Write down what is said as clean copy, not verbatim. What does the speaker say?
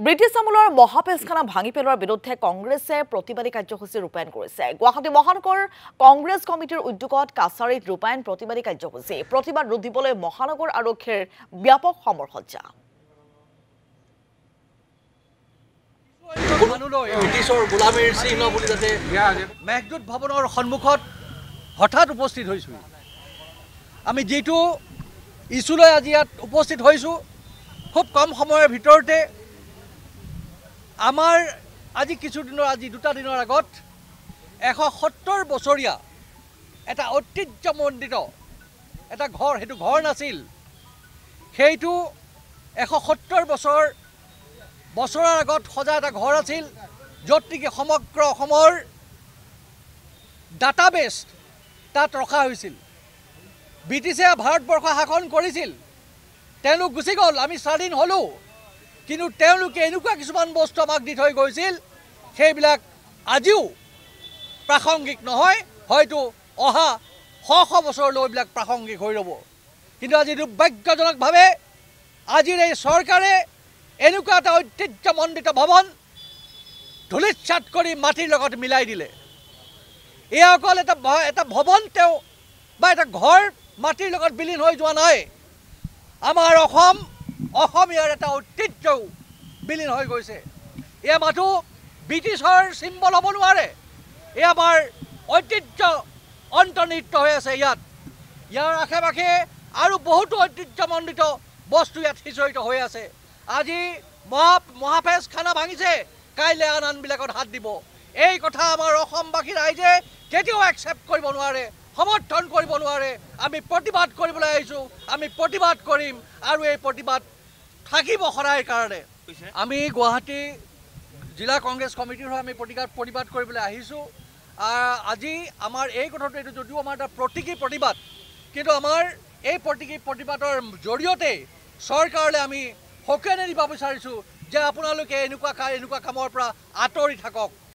British আমোলৰ মহাপেচখানা ভাঙি পেলোৱাৰ বিৰুদ্ধে কংগ্ৰেছে প্ৰতিবাদী কাৰ্যসূচী ৰূপায়ণ কৰিছে। গুৱাহাটী মহানগৰ কংগ্ৰেছ কমিটিৰ উদ্যোগত কাছাৰীত ৰূপায়ণ প্ৰতিবাদী কাৰ্যসূচী। প্ৰতিবাদ ৰোধ দিবলৈ মহানগৰ আৰক্ষীৰ ব্যাপক সমৰসজ্জা। ব্ৰিটিছৰ গোলামীৰ চিহ্ন বুলি যাতে মেঘদূত ভৱনৰ সন্মুখত হঠাৎ উপস্থিত হৈছোঁ। আমি যিটো ইছ্যুলৈ আজি ইয়াত উপস্থিত হৈছোঁ, খুব কম সময়ৰ ভিতৰতে আমাৰ আজি দুটা দিনৰ আগত 170 বছৰীয়া এটা ঐতিহ্যমণ্ডিত এটা ঘৰ, সেইটো ঘৰ নাছিল, সেইটো 170 বছৰৰ আগত সজা এটা ঘৰ আছিল, য'ত নেকি সমগ্ৰ অসমৰ ডাটাবেছ তাত ৰখা হৈছিল। ব্ৰিটিছে ভাৰতবৰ্ষ শাসন কৰিছিল, তেওঁলোক গুচি গ'ল, আমি স্বাধীন হ'লোঁ, কিন্তু তেওঁলোকে এনেকুৱা কিছুমান বস্তু আমাক দি থৈ গৈছিল, সেইবিলাক আজিও প্ৰাসংগিক নহয়, হয়তো অহা শ বছৰলৈ এইবিলাক প্ৰাসংগিক হৈ ৰ'ব। কিন্তু আজি দুৰ্ভাগ্যজনকভাৱে আজিৰ এই চৰকাৰে এনেকুৱা এটা ঐতিহ্যমণ্ডিত ভৱন ধূলিসাৎ কৰি মাটিৰ লগত মিলাই দিলে। এয়া অকল এটা ভৱন তেওঁ বা এটা ঘৰ মাটিৰ লগত বিলীন হৈ যোৱা নাই, আমাৰ অসমীয়াৰ এটা ঐতিহ্যও বিলীন হৈ গৈছে। এয়া মাথো ব্ৰিটিছৰ চিম্বল হ'ব নোৱাৰে, এয়া আমাৰ ঐতিহ্য অন্তৰ্নিহিত হৈ আছে ইয়াত। ইয়াৰ আশে পাশে আৰু বহুতো ঐতিহ্যমণ্ডিত বস্তু ইয়াত সিঁচৰিত হৈ আছে। আজি মহাপেচখানা ভাঙিছে, কাইলৈ আনবিলাকত হাত দিব। এই কথা আমাৰ অসমবাসী ৰাইজে কেতিয়াও একচেপ্ট কৰিব নোৱাৰে, সমৰ্থন কৰিব নোৱাৰে। আমি প্ৰতিবাদ কৰিবলৈ আহিছোঁ, আমি প্ৰতিবাদ কৰিম আৰু এই প্ৰতিবাদ থাকিব সদায়ৰ কাৰণে। আমি গুৱাহাটী জিলা কংগ্ৰেছ কমিটিৰ হৈ আমি প্ৰতিবাদ কৰিবলৈ আহিছোঁ। আজি আমাৰ এই কথাটো এইটো যদিও আমাৰ এটা প্ৰতীকী প্ৰতিবাদ, কিন্তু আমাৰ এই প্ৰতীকী প্ৰতিবাদৰ জৰিয়তে চৰকাৰলৈ আমি সকীয়াই দিব বিচাৰিছোঁ যে আপোনালোকে এনেকুৱা কামৰ পৰা আঁতৰি থাকক।